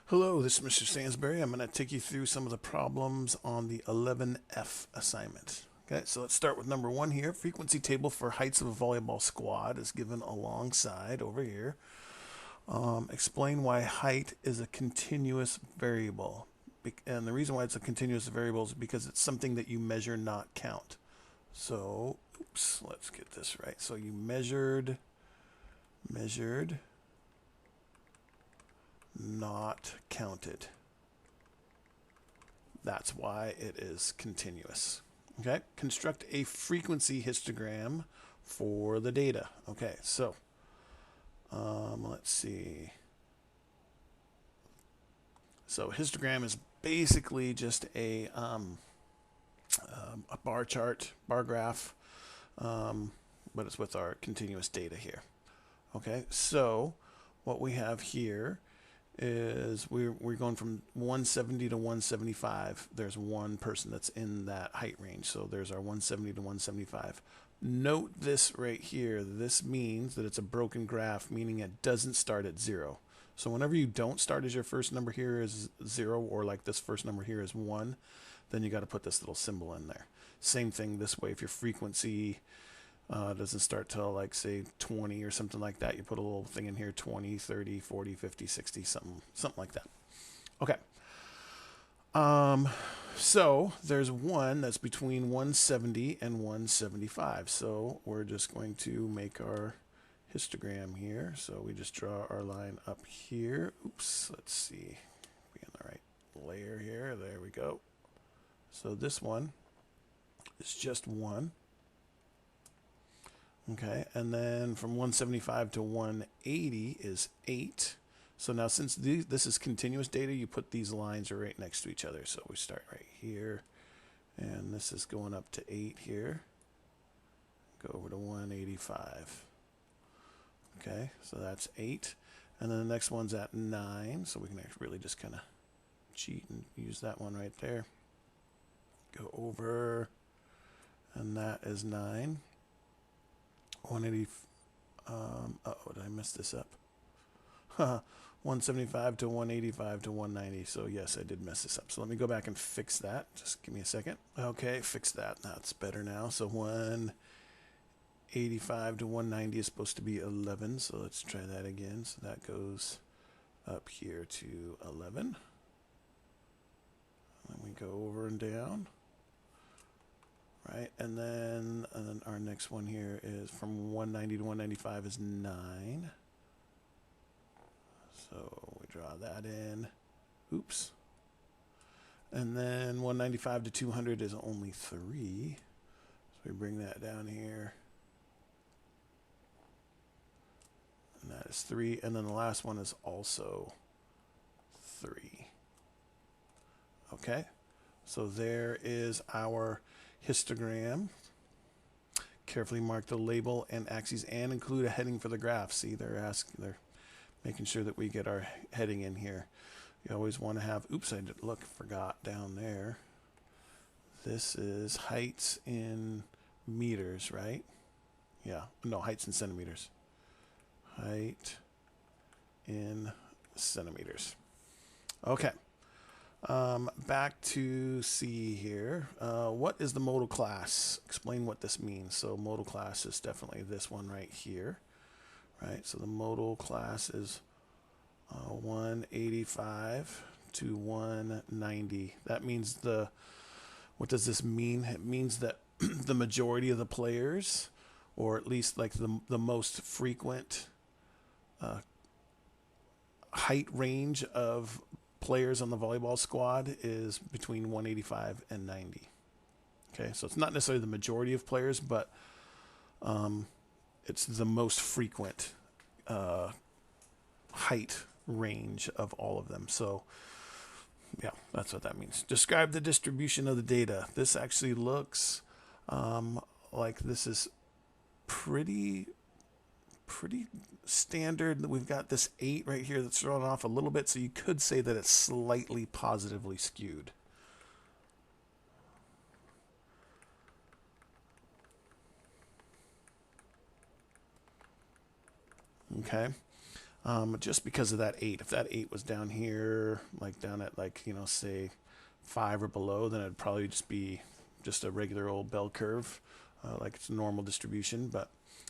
Hello, this is Mr. Stansbury. I'm going to take you through some of the problems on the 11F assignment. Okay, so let's start with number one here. Frequency table for heights of a volleyball squad is given alongside over here. Explain why height is a continuous variable. And the reason why it's a continuous variable is because it's something that you measure, not count. So, oops, let's get this right. So you measured, not counted. That's why it is continuous. Okay, construct a frequency histogram for the data. Okay, so let's see. So histogram is basically just a bar chart, bar graph, but it's with our continuous data here. Okay, so what we have here is we're going from 170 to 175. There's one person that's in that height range, so there's our 170 to 175. Note this right here. This means that it's a broken graph, meaning it doesn't start at 0. So whenever you don't start as your first number here is 0, or like this first number here is 1, then you got to put this little symbol in there. Same thing this way. If your frequency doesn't start till like say 20 or something like that, you put a little thing in here, 20, 30, 40, 50, 60, something like that. Okay. So there's one that's between 170 and 175. So we're just going to make our histogram here. So we just draw our line up here. Oops, let's see. Be in the right layer here. There we go. So this one is just 1. Okay, and then from 175 to 180 is 8. So now since this is continuous data, you put these lines right next to each other. So we start right here, and this is going up to 8 here. Go over to 185. Okay, so that's 8. And then the next one's at 9, so we can really just kind of cheat and use that one right there. Go over, and that is 9. 180. Did I mess this up? 175 to 185 to 190. So yes, I did mess this up. So let me go back and fix that. Just give me a second. Okay, fix that. That's better now. So 185 to 190 is supposed to be 11. So let's try that again. So that goes up here to 11. Then we go over and down. Right, and then our next one here is from 190 to 195 is 9. So we draw that in. Oops. And then 195 to 200 is only 3. So we bring that down here. And that is 3. And then the last one is also 3. Okay. So there is our histogram. Carefully mark the label and axes and include a heading for the graph. See, they're making sure that we get our heading in here. You always want to have, oops, I did, forgot down there. This is heights in meters, right? Yeah, no, heights in centimeters. Height in centimeters. Okay. Back to C here. What is the modal class? Explain what this means. So modal class is definitely this one right here. Right? So the modal class is 185 to 190. That means what does this mean? It means that the majority of the players, or at least like the most frequent height range of players on the volleyball squad is between 185 and 90. Okay, so it's not necessarily the majority of players, but it's the most frequent height range of all of them. So yeah, that's what that means. Describe the distribution of the data. This actually looks like this is pretty standard. We've got this 8 right here that's thrown off a little bit, so you could say that it's slightly positively skewed. Okay. just because of that 8. If that 8 was down here, like down at like, say 5 or below, then it'd probably just be just a regular old bell curve, like it's a normal distribution, but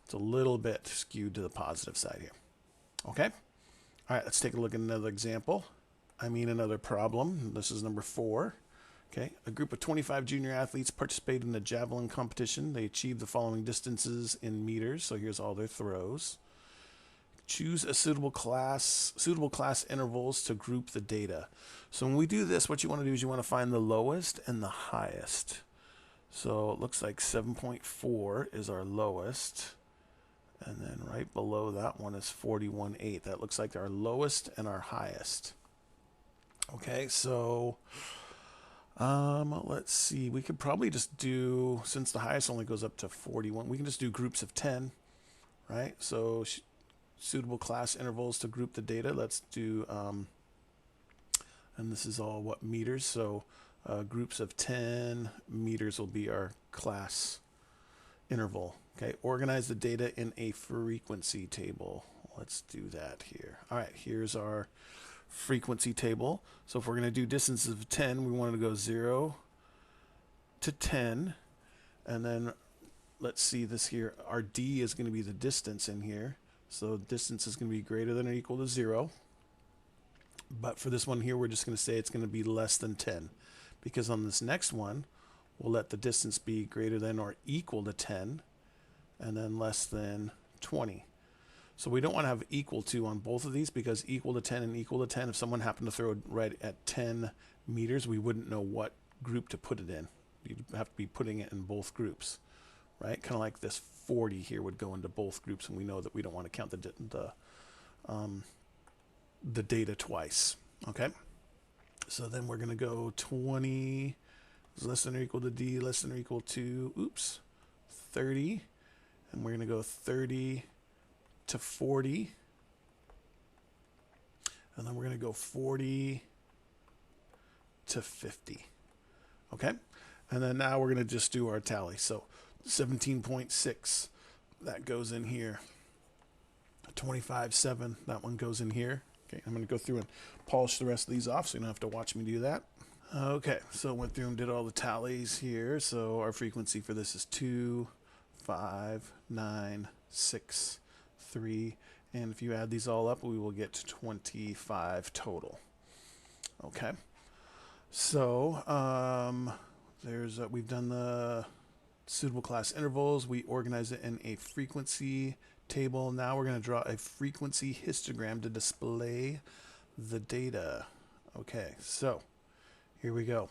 it's a little bit skewed to the positive side here. Okay? All right, let's take a look at another example. Another problem. This is number 4. Okay, a group of 25 junior athletes participated in a javelin competition. They achieved the following distances in meters. So here's all their throws. Choose a suitable class intervals to group the data. So when we do this, what you want to do is you want to find the lowest and the highest. So it looks like 7.4 is our lowest. And then right below that one is 41.8. That looks like our lowest and our highest. Okay, so let's see. We could probably just do, since the highest only goes up to 41, we can just do groups of 10, right? So suitable class intervals to group the data. Let's do, and this is all what, meters. So groups of 10 meters will be our class interval. Okay, organize the data in a frequency table. Let's do that here. All right, here's our frequency table. So if we're going to do distances of 10, we want to go 0 to 10. And then let's see this here. Our d is going to be the distance in here. So distance is going to be greater than or equal to 0. But for this one here, we're just going to say it's going to be less than 10. Because on this next one, we'll let the distance be greater than or equal to 10. And then less than 20. So we don't want to have equal to on both of these, because equal to 10 and equal to 10, if someone happened to throw it right at 10 meters, we wouldn't know what group to put it in. You'd have to be putting it in both groups, right? Kind of like this 40 here would go into both groups, and we know that we don't want to count the data twice, okay? So then we're going to go 20 is less than or equal to d, less than or equal to, 30, and we're going to go 30 to 40, and then we're going to go 40 to 50. Okay, and then now we're going to just do our tally. So 17.6, that goes in here. 25.7, that one goes in here. Okay, I'm going to go through and polish the rest of these off so you don't have to watch me do that. Okay, so went through and did all the tallies here. So our frequency for this is 2, 5, 9, 6, 3, and if you add these all up, we will get to 25 total. Okay, so we've done the suitable class intervals. We organize it in a frequency table. Now we're going to draw a frequency histogram to display the data. Okay, so here we go.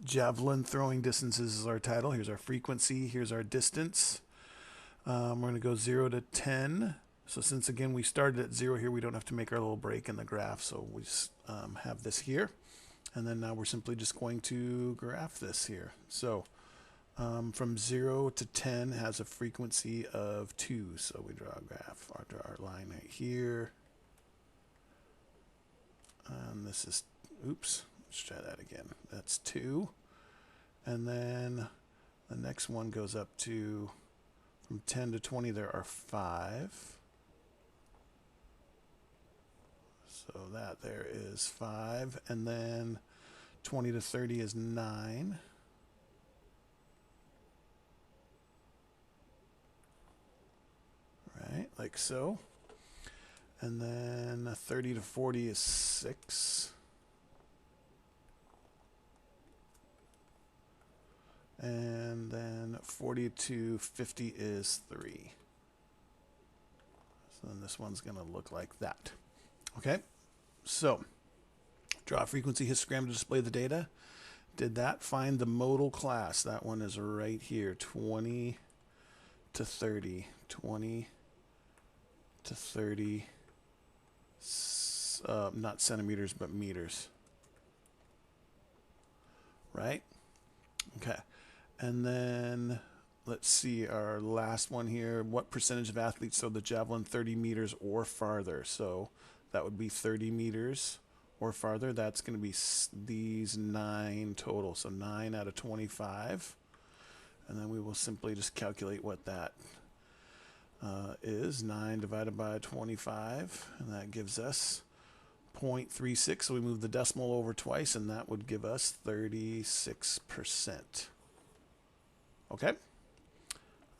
Javelin throwing distances is our title. Here's our frequency. Here's our distance. We're going to go 0 to 10. So since, again, we started at 0 here, we don't have to make our little break in the graph. So we just have this here. And then now we're simply just going to graph this here. So from 0 to 10 has a frequency of 2. So we draw a graph. I'll draw our line right here. And this is, let's try that again. That's 2. And then the next one goes up to, from 10 to 20, there are 5. So that there is 5. And then 20 to 30 is 9. Right, like so. And then 30 to 40 is 6. And then 40 to 50 is 3. So then this one's going to look like that. Okay, so draw a frequency histogram to display the data. Did that. Find the modal class. That one is right here, 20 to 30. 20 to 30, not centimeters, but meters. Right? Okay. And then let's see our last one here. What percentage of athletes throw the javelin 30 meters or farther? So that would be 30 meters or farther. That's going to be these 9 total. So 9 out of 25. And then we will simply just calculate what that is 9 divided by 25, and that gives us 0.36. So we move the decimal over twice, and that would give us 36%. Okay?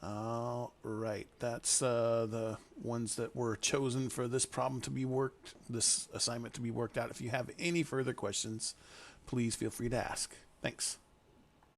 All right, that's the ones that were chosen for this problem to be worked, this assignment to be worked out. If you have any further questions, please feel free to ask. Thanks.